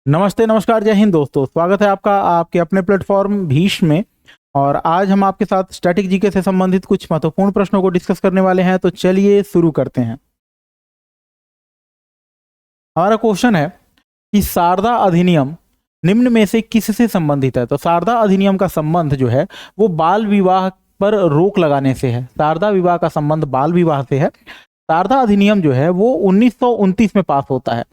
नमस्ते, नमस्कार, जय हिंद दोस्तों। स्वागत है आपका आपके अपने प्लेटफॉर्म भीष्म में। और आज हम आपके साथ स्टैटिक जीके से संबंधित कुछ महत्वपूर्ण प्रश्नों को डिस्कस करने वाले हैं। तो चलिए शुरू करते हैं। हमारा क्वेश्चन है कि शारदा अधिनियम निम्न में से किससे संबंधित है। तो शारदा अधिनियम का संबंध जो है वो बाल विवाह पर रोक लगाने से है। शारदा विवाह का संबंध बाल विवाह से है। शारदा अधिनियम जो है वो 1929 में पास होता है।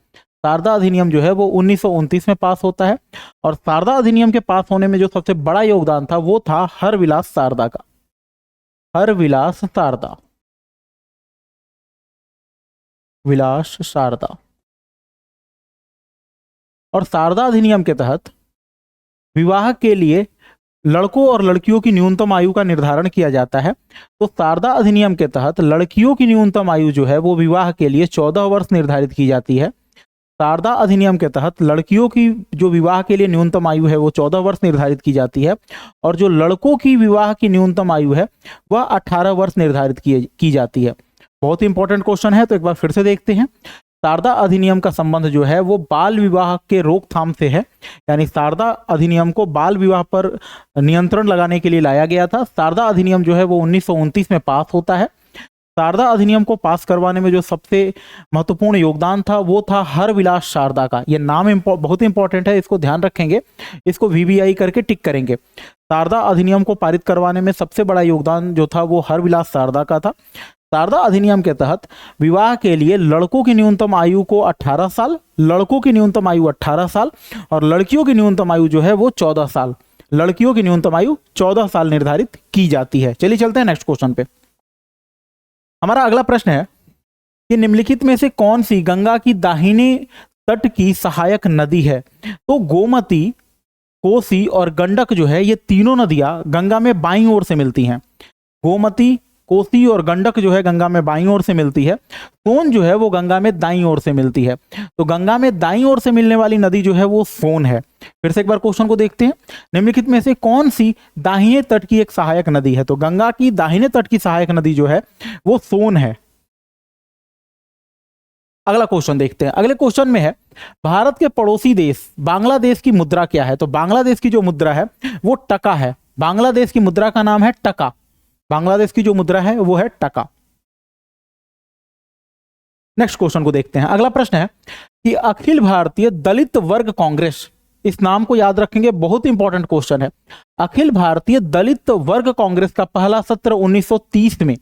शारदा अधिनियम जो है वो 1929 में पास होता है। और शारदा अधिनियम के पास होने में जो सबसे बड़ा योगदान था वो था हरविलास शारदा का। हरविलास शारदा, विलास शारदा। और शारदा अधिनियम के तहत विवाह के लिए लड़कों और लड़कियों की न्यूनतम आयु का निर्धारण किया जाता है। तो शारदा अधिनियम के तहत लड़कियों की न्यूनतम आयु जो है वो विवाह के लिए 14 वर्ष निर्धारित की जाती है। शारदा अधिनियम के तहत लड़कियों की जो विवाह के लिए न्यूनतम आयु है वो 14 वर्ष निर्धारित की जाती है। और जो लड़कों की विवाह की न्यूनतम आयु है वह 18 वर्ष निर्धारित की जाती है। बहुत ही इंपॉर्टेंट क्वेश्चन है, तो एक बार फिर से देखते हैं। शारदा अधिनियम का संबंध जो है वो बाल विवाह के रोकथाम से है। यानी शारदा अधिनियम को बाल विवाह पर नियंत्रण लगाने के लिए लाया गया था। शारदा अधिनियम जो है वो 1929 में पास होता है। शारदा अधिनियम को पास करवाने में जो सबसे महत्वपूर्ण योगदान था वो था हरविलास शारदा का। ये नाम बहुत इंपॉर्टेंट है, इसको ध्यान रखेंगे, इसको वीवीआई करके टिक करेंगे। शारदा अधिनियम को पारित करवाने में सबसे बड़ा योगदान जो था वो हरविलास शारदा का था। शारदा अधिनियम के तहत विवाह के लिए लड़कों की न्यूनतम आयु को 18 साल, लड़कों की न्यूनतम आयु 18 साल और लड़कियों की न्यूनतम आयु जो है वो 14 साल, लड़कियों की न्यूनतम आयु 14 साल निर्धारित की जाती है। चलिए चलते हैं नेक्स्ट क्वेश्चन पे। हमारा अगला प्रश्न है कि निम्नलिखित में से कौन सी गंगा की दाहिने तट की सहायक नदी है। तो गोमती, कोसी और गंडक जो है ये तीनों नदियां गंगा में बाईं ओर से मिलती हैं। गोमती, कोसी और गंडक जो है गंगा में बाईं ओर से मिलती है। सोन जो है वो गंगा में दाईं ओर से मिलती है। तो गंगा में दाईं ओर से मिलने वाली नदी जो है वो सोन है। फिर से एक बार क्वेश्चन को देखते हैं। निम्नलिखित में से कौन सी दाहिने तट की एक सहायक नदी है। तो गंगा की दाहिने तट की सहायक नदी जो है वो सोन है। अगला क्वेश्चन देखते हैं। अगले क्वेश्चन में है भारत के पड़ोसी देश बांग्लादेश की मुद्रा क्या है। तो बांग्लादेश की जो मुद्रा है वो टका है। बांग्लादेश की मुद्रा का नाम है टका। बांग्लादेश की जो मुद्रा है वो है टका। नेक्स्ट क्वेश्चन को देखते हैं। अगला प्रश्न है कि अखिल भारतीय दलित वर्ग कांग्रेस, इस नाम को याद रखेंगे, बहुत इंपॉर्टेंट क्वेश्चन है। अखिल भारतीय दलित वर्ग कांग्रेस का पहला सत्र 1930 में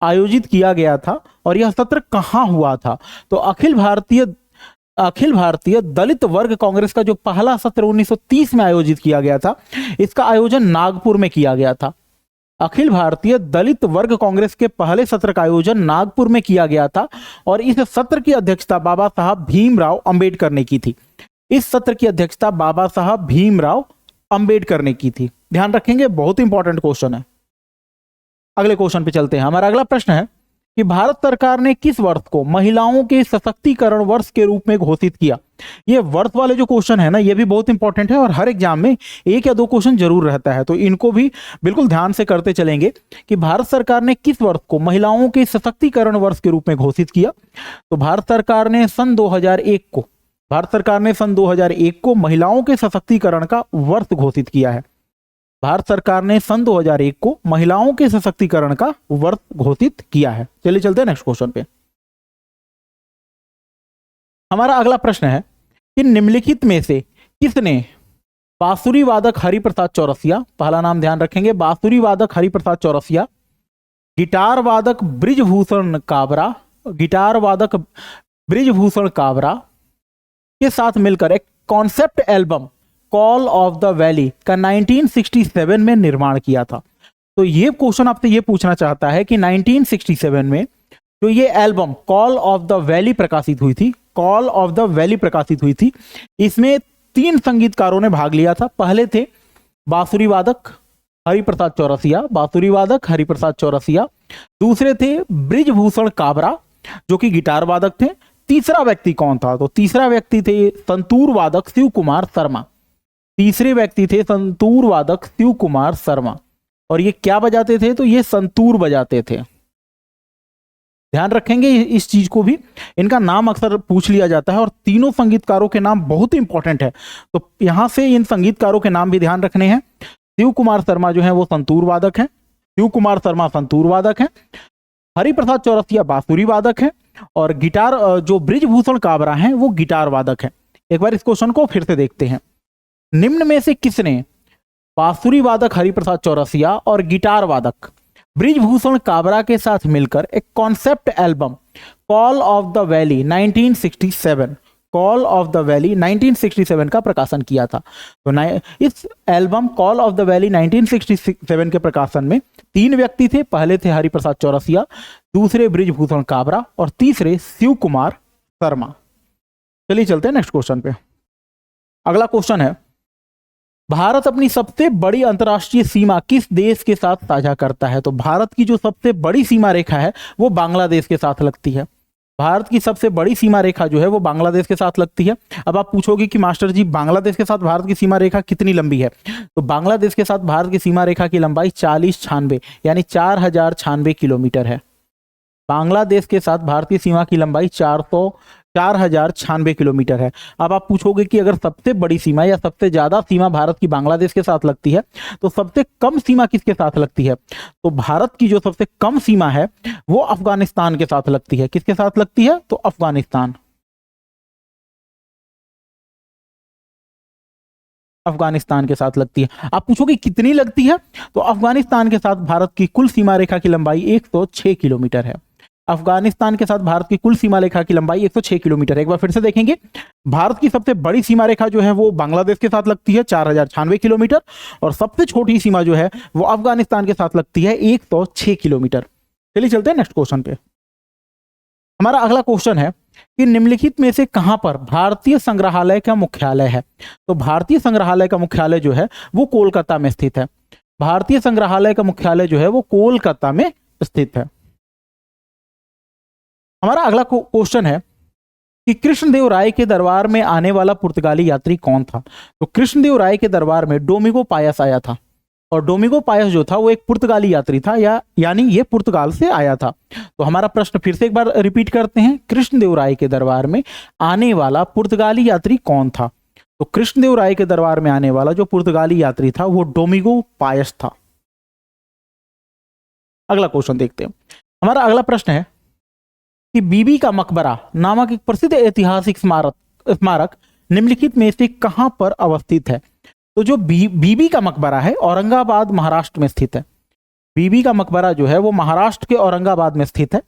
आयोजित किया गया था। और यह सत्र कहां हुआ था। तो अखिल भारतीय दलित वर्ग कांग्रेस का जो पहला सत्र 1930 में आयोजित किया गया था, इसका आयोजन नागपुर में किया गया था। अखिल भारतीय दलित वर्ग कांग्रेस के पहले सत्र का आयोजन नागपुर में किया गया था। और इस सत्र की अध्यक्षता बाबा साहब भीमराव अंबेडकर ने की थी। इस सत्र की अध्यक्षता बाबा साहब भीमराव अंबेडकर ने की थी। ध्यान रखेंगे, बहुत इंपॉर्टेंट क्वेश्चन है। अगले क्वेश्चन पे चलते हैं। हमारा अगला प्रश्न है कि भारत सरकार ने किस वर्ष को महिलाओं के सशक्तिकरण वर्ष के रूप में घोषित किया। ये वर्ष वाले जो क्वेश्चन है ना, ये भी बहुत इंपॉर्टेंट है और हर एग्जाम में एक या दो क्वेश्चन जरूर रहता है, तो इनको भी बिल्कुल ध्यान से करते चलेंगे कि भारत सरकार ने किस वर्ष को महिलाओं के सशक्तिकरण वर्ष के रूप में घोषित किया। तो भारत सरकार ने सन 2001 को महिलाओं के सशक्तिकरण का वर्ष घोषित किया है। भारत सरकार ने सन 2001 को महिलाओं के सशक्तिकरण का वर्ष घोषित किया है। चलिए चलते हैं नेक्स्ट क्वेश्चन पे। हमारा अगला प्रश्न है कि निम्नलिखित में से किसने बांसुरी वादक हरिप्रसाद चौरसिया, पहला नाम ध्यान रखेंगे, बांसुरी वादक हरिप्रसाद चौरसिया, गिटार वादक ब्रिजभूषण काबरा के साथ मिलकर एक concept album call of the valley का 1967 में निर्माण किया था। तो ये क्वेश्चन आपसे ये पूछना चाहता है कि 1967 में जो ये album call of the valley प्रकाशित हुई थी, इसमें 3 संगीतकारों ने भाग लिया था। पहले थे बांसुरी वादक हरिप्रसाद चौरसिया, दूसरे थे ब्रिजभूषण काबरा जो कि गिटार वादक थे। तीसरा व्यक्ति कौन था। तो तीसरा व्यक्ति थे संतूर वादक शिव कुमार शर्मा। और ये क्या बजाते थे। तो ये संतूर बजाते थे। ध्यान रखेंगे इस चीज को भी, इनका नाम अक्सर पूछ लिया जाता है और तीनों संगीतकारों के नाम बहुत ही इंपॉर्टेंट है, तो यहां से इन संगीतकारों के नाम भी ध्यान रखने हैं। शिव कुमार शर्मा जो है वो संतूर वादक है, शिव कुमार शर्मा संतूर वादक है, हरिप्रसाद चौरसिया बांसुरी वादक है, और गिटार जो ब्रिजभूषण काबरा हैं वो गिटार वादक है। एक बार इस क्वेश्चन को फिर से देखते हैं, निम्न में से किसने बांसुरी वादक हरिप्रसाद चौरसिया और गिटार वादक ब्रिजभूषण काबरा के साथ मिलकर एक concept album call of the valley 1967 call of the valley 1967 का प्रकाशन किया था? तो इस album call of the valley 1967 के प्रकाशन में 3 व्यक्ति थे। पहले थे हरिप्रसाद चौरसिया, दूसरे ब्रिजभूषण काबरा और तीसरे शिव कुमार शर्मा। चलिए चलते हैं नेक्स्ट क्वेश्चन पे। अगला क्वेश्चन है, भारत अपनी सबसे बड़ी अंतर्राष्ट्रीय सीमा किस देश के साथ साझा करता है? तो भारत की जो सबसे बड़ी सीमा रेखा है वो बांग्लादेश के साथ लगती है। भारत की सबसे बड़ी सीमा रेखा जो है वो बांग्लादेश के साथ लगती है। अब आप पूछोगे कि मास्टर जी बांग्लादेश के साथ भारत की सीमा रेखा कितनी लंबी है? तो बांग्लादेश के साथ भारत की सीमा रेखा की लंबाई 4096 यानी 4096 किलोमीटर है। बांग्लादेश के साथ भारत की सीमा की लंबाई 4096 किलोमीटर है। अब आप पूछोगे कि अगर सबसे बड़ी सीमा या सबसे ज्यादा सीमा भारत की बांग्लादेश के साथ लगती है तो सबसे कम सीमा किसके साथ लगती है? तो भारत की जो सबसे कम सीमा है वो अफगानिस्तान के साथ लगती है। किसके साथ लगती है? तो अफगानिस्तान के साथ लगती है। आप पूछोगे कितनी लगती है? तो अफगानिस्तान के साथ भारत की कुल सीमा रेखा की लंबाई 106 किलोमीटर है। अफगानिस्तान के साथ भारत की कुल सीमा रेखा की लंबाई 106 किलोमीटर है। एक बार फिर से देखेंगे, भारत की सबसे बड़ी सीमा रेखा जो है वो बांग्लादेश के साथ लगती है 4096 किलोमीटर, और सबसे छोटी सीमा जो है वो अफगानिस्तान के साथ लगती है 106 किलोमीटर। चलिए चलते हैं नेक्स्ट क्वेश्चन पे। हमारा अगला क्वेश्चन है कि निम्नलिखित में से कहां पर भारतीय संग्रहालय का मुख्यालय है? तो भारतीय संग्रहालय का मुख्यालय जो है वो कोलकाता में स्थित है। भारतीय संग्रहालय का मुख्यालय जो है वो कोलकाता में स्थित है। हमारा अगला क्वेश्चन है कि कृष्णदेव राय के दरबार में आने वाला पुर्तगाली यात्री कौन था? तो कृष्णदेव राय के दरबार में डोमिगो पायस आया था, और डोमिगो पायस जो था वो एक पुर्तगाली यात्री था, यानी ये पुर्तगाल से आया था। तो हमारा प्रश्न फिर से एक बार रिपीट करते हैं, कृष्णदेव राय के दरबार में आने वाला पुर्तगाली यात्री कौन था? तो कृष्णदेव राय के दरबार में आने वाला जो पुर्तगाली यात्री था वो डोमिगो पायस था। अगला क्वेश्चन देखते हैं। हमारा अगला प्रश्न है कि बीबी का मकबरा नामक एक प्रसिद्ध ऐतिहासिक स्मारक निम्नलिखित में से कहां पर अवस्थित है? तो जो बीबी का मकबरा है औरंगाबाद महाराष्ट्र में स्थित है। बीबी का मकबरा जो है वो महाराष्ट्र के औरंगाबाद में स्थित है।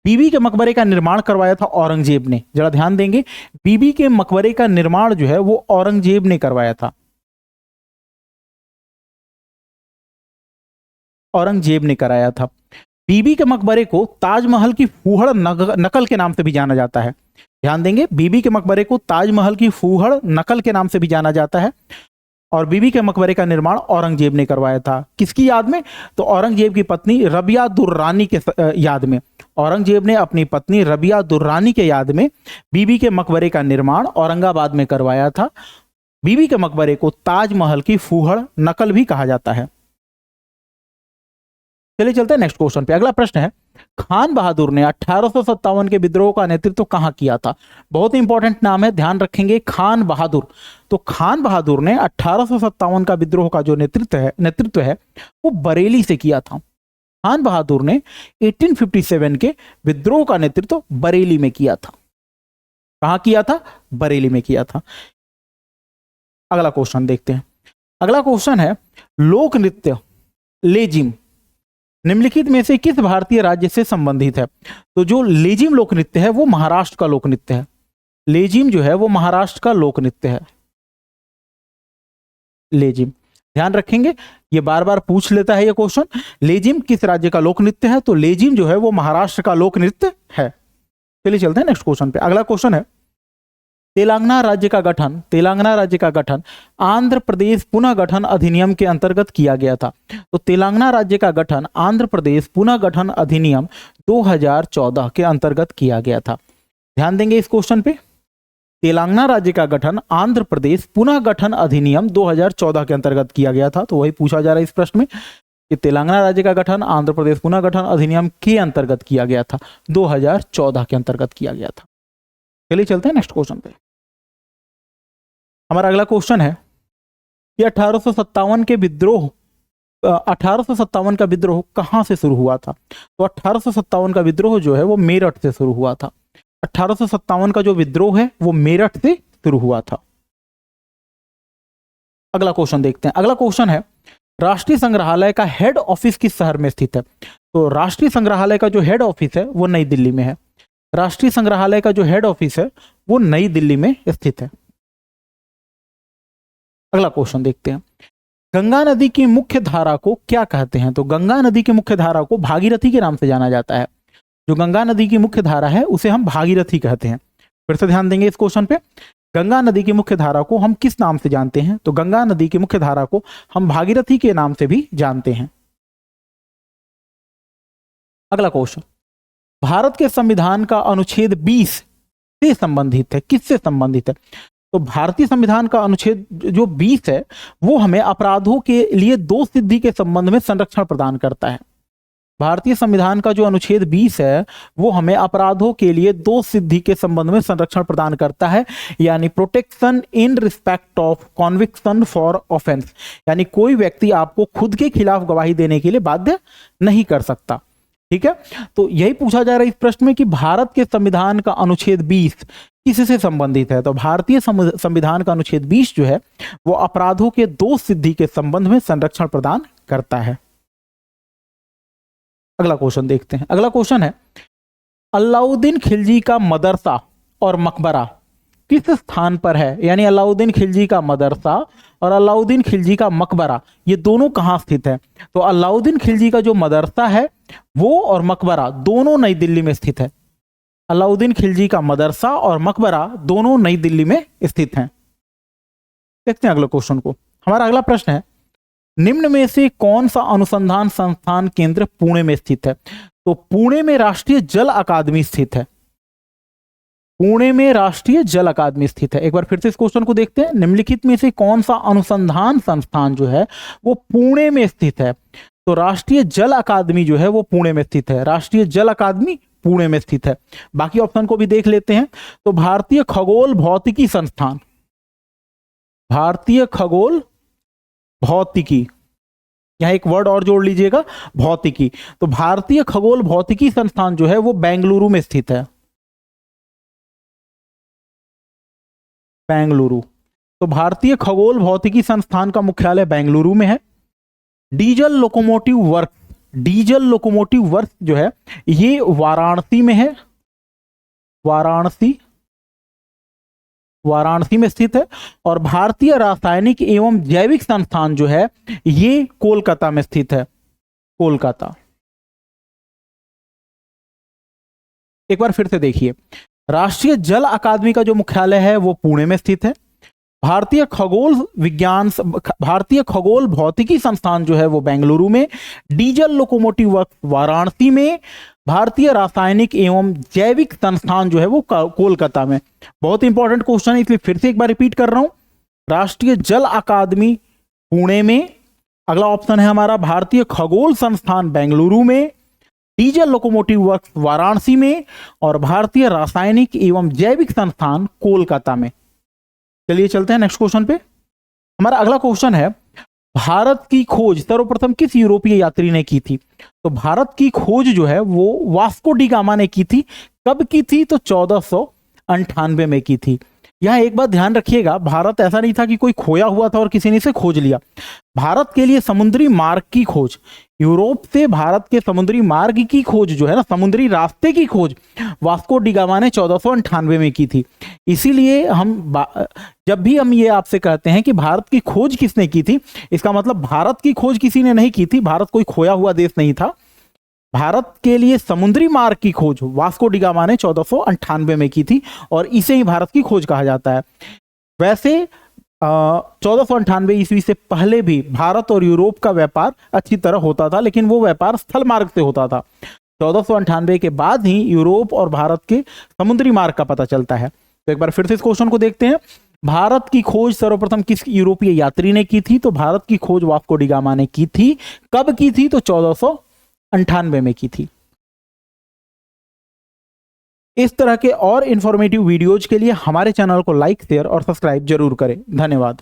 बीबी के मकबरे का निर्माण करवाया था औरंगजेब ने। जरा ध्यान देंगे, बीबी के मकबरे का निर्माण जो है वो औरंगजेब ने करवाया था। औरंगजेब ने कराया था। बीबी के मकबरे को ताजमहल की फूहड़ नकल के नाम से भी जाना जाता है। ध्यान देंगे, बीबी के मकबरे को ताजमहल की फूहड़ नकल के नाम से भी जाना जाता है, और बीबी के मकबरे का निर्माण औरंगजेब ने करवाया था। किसकी याद में? तो औरंगजेब की पत्नी रबिया दुर्रानी के याद में। औरंगजेब ने अपनी पत्नी रबिया दुर्रानी के याद में बीबी के मकबरे का निर्माण औरंगाबाद में करवाया था। बीबी के मकबरे को ताजमहल की फूहड़ नकल भी कहा जाता है। चलिए चलते हैं नेक्स्ट क्वेश्चन पे। अगला प्रश्न है, खान बहादुर ने 1857 के विद्रोह का नेतृत्व कहां किया था? बहुत इंपॉर्टेंट नाम है, ध्यान रखेंगे, खान बहादुर। तो खान बहादुर ने 1857 का विद्रोह का जो नेतृत्व है वो बरेली से किया था। खान बहादुर ने 1857 के विद्रोह का नेतृत्व बरेली में किया था। कहां किया था? बरेली में किया था। अगला क्वेश्चन देखते हैं। अगला क्वेश्चन है, लोक नृत्य लेजिम निम्नलिखित में से किस भारतीय राज्य से संबंधित है? तो जो लेजिम लोक नृत्य है वो महाराष्ट्र का लोक नृत्य है। लेजिम जो है वो महाराष्ट्र का लोक नृत्य है। लेजिम, ध्यान रखेंगे, ये बार बार पूछ लेता है ये क्वेश्चन, लेजिम किस राज्य का लोक नृत्य है? तो लेजिम जो है वो महाराष्ट्र का लोक नृत्य है। चलिए चलते हैं नेक्स्ट क्वेश्चन पे। अगला क्वेश्चन है, तेलंगाना राज्य का गठन आंध्र प्रदेश पुनः गठन अधिनियम के अंतर्गत किया गया था। तो तेलंगाना राज्य का गठन आंध्र प्रदेश पुनः गठन अधिनियम 2014 के अंतर्गत किया गया था। ध्यान देंगे इस क्वेश्चन पे, तेलंगाना राज्य का गठन आंध्र प्रदेश पुनः गठन अधिनियम 2014 के अंतर्गत किया गया था। तो वही पूछा जा रहा है इस प्रश्न में, कि तेलंगाना राज्य का गठन आंध्र प्रदेश पुनर्गठन अधिनियम के अंतर्गत किया गया था? 2014 के अंतर्गत किया गया था। चलिए चलते हैं नेक्स्ट क्वेश्चन पे। हमारा अगला क्वेश्चन है कि 1857 के विद्रोह 1857 का विद्रोह कहां से शुरू हुआ था? तो 1857 का विद्रोह जो है वो मेरठ से शुरू हुआ था। 1857 का जो विद्रोह है वो मेरठ से शुरू हुआ था। अगला क्वेश्चन देखते हैं। अगला क्वेश्चन है राष्ट्रीय संग्रहालय का हेड ऑफिस किस शहर में स्थित है? तो राष्ट्रीय संग्रहालय का जो हेड ऑफिस है वो नई दिल्ली में है। राष्ट्रीय संग्रहालय का जो हेड ऑफिस है वो नई दिल्ली में स्थित है। अगला क्वेश्चन देखते हैं। गंगा नदी की मुख्य धारा को क्या कहते हैं? तो गंगा नदी की मुख्य धारा को भागीरथी के नाम से जाना जाता है। जो गंगा नदी की मुख्य धारा है उसे हम भागीरथी कहते हैं। फिर से ध्यान देंगे इस क्वेश्चन पे। गंगा नदी की मुख्य धारा को हम किस नाम से जानते हैं? तो गंगा नदी की मुख्य धारा को हम भागीरथी के नाम से भी जानते हैं। अगला क्वेश्चन, भारत के संविधान का अनुच्छेद 20 से संबंधित है, किससे संबंधित है? तो भारतीय संविधान का अनुच्छेद जो 20 है वो हमें अपराधों के लिए दोष सिद्धि के संबंध में संरक्षण प्रदान करता है। भारतीय संविधान का जो अनुच्छेद 20 है वो हमें अपराधों के लिए दोष सिद्धि के संबंध में संरक्षण प्रदान करता है, यानी protection in respect of conviction for offence, यानी कोई व्यक्ति आपको खुद के खिलाफ गवाही देने के लिए बाध्य नहीं कर सकता। ठीक है, तो यही पूछा जा रहा है इस प्रश्न में कि भारत के संविधान का अनुच्छेद 20 किससे संबंधित है? तो भारतीय संविधान का अनुच्छेद 20 जो है वो अपराधों के दोष सिद्धि के संबंध में संरक्षण प्रदान करता है। अगला क्वेश्चन देखते हैं। अगला क्वेश्चन है अलाउद्दीन खिलजी का मदरसा और मकबरा किस स्थान पर है? यानी अलाउद्दीन खिलजी का मदरसा और अलाउद्दीन खिलजी का मकबरा ये दोनों कहां स्थित है? तो अलाउद्दीन खिलजी का जो मदरसा है वो और मकबरा दोनों नई दिल्ली में स्थित है। अलाउद्दीन खिलजी का मदरसा और मकबरा दोनों नई दिल्ली में स्थित हैं। देखते हैं अगले क्वेश्चन को। हमारा अगला प्रश्न है निम्न में से कौन सा अनुसंधान संस्थान केंद्र पुणे में स्थित है? तो पुणे में राष्ट्रीय जल अकादमी स्थित है। पुणे में राष्ट्रीय जल अकादमी स्थित है। एक बार फिर से इस क्वेश्चन को देखते हैं। निम्नलिखित में से कौन सा अनुसंधान संस्थान जो है वो पुणे में स्थित है? तो राष्ट्रीय जल अकादमी जो है वो पुणे में स्थित है। राष्ट्रीय जल अकादमी पुणे में स्थित है। बाकी ऑप्शन को भी देख लेते हैं। तो भारतीय खगोल भौतिकी संस्थान, भारतीय खगोल भौतिकी, यहां एक वर्ड और जोड़ लीजिएगा भौतिकी। तो भारतीय खगोल भौतिकी संस्थान जो है वो बेंगलुरु में स्थित है। बेंगलुरु, तो भारतीय खगोल भौतिकी संस्थान का मुख्यालय बेंगलुरु में है। Diesel locomotive work, diesel locomotive work जो है ये वाराणसी में है। वाराणसी में स्थित है। और भारतीय रासायनिक एवं जैविक संस्थान जो है ये कोलकाता में स्थित है। कोलकाता। एक बार फिर से देखिए, राष्ट्रीय जल अकादमी का जो मुख्यालय है वो पुणे में स्थित है। भारतीय खगोल भौतिकी संस्थान जो है वो बेंगलुरु में। डीजल लोकोमोटिव वर्क वाराणसी में। भारतीय रासायनिक एवं जैविक संस्थान जो है वो कोलकाता में। बहुत इंपॉर्टेंट क्वेश्चन है इसलिए फिर से एक बार रिपीट कर रहा हूं। राष्ट्रीय जल अकादमी पुणे में। अगला ऑप्शन है हमारा भारतीय खगोल संस्थान बेंगलुरु में। डीजल लोकोमोटिव वर्क वाराणसी में। और भारतीय रासायनिक एवं जैविक संस्थान कोलकाता में। चलिए चलते हैं नेक्स्ट क्वेश्चन पे। हमारा अगला क्वेश्चन है भारत की खोज सर्वप्रथम किस यूरोपीय यात्री ने की थी? तो भारत की खोज जो है वो वास्को डी गामा ने की थी। कब की थी? तो 1498 में की थी। यहां एक बात ध्यान रखिएगा, भारत ऐसा नहीं था कि कोई खोया हुआ था और किसी ने इसे खोज लिया। भारत के लिए समुद्री मार्ग की खोज, यूरोप से भारत के समुद्री मार्ग की खोज जो है ना, समुद्री रास्ते की खोज वास्को डी गामा ने 1498 में की थी। इसीलिए जब भी हम ये आपसे कहते हैं कि भारत की खोज किसने की थी, इसका मतलब भारत की खोज किसी ने नहीं की थी। भारत कोई खोया हुआ देश नहीं था। भारत के लिए समुद्री मार्ग की खोज वास्को डी गामा ने 1498 में की थी और इसे ही भारत की खोज कहा जाता है। वैसे 1498 ईस्वी से पहले भी भारत और यूरोप का व्यापार अच्छी तरह होता था, लेकिन वो व्यापार स्थल मार्ग से होता था। 1498 के बाद ही यूरोप और भारत के समुद्री मार्ग का पता चलता है। तो एक बार फिर से इस क्वेश्चन को देखते हैं। भारत की खोज सर्वप्रथम किस यूरोपीय यात्री ने की थी? तो भारत की खोज वास्को डी गामा ने की थी। कब की थी? तो 1498 में की थी। इस तरह के और इंफॉर्मेटिव वीडियोज के लिए हमारे चैनल को लाइक, शेयर और सब्सक्राइब जरूर करें। धन्यवाद।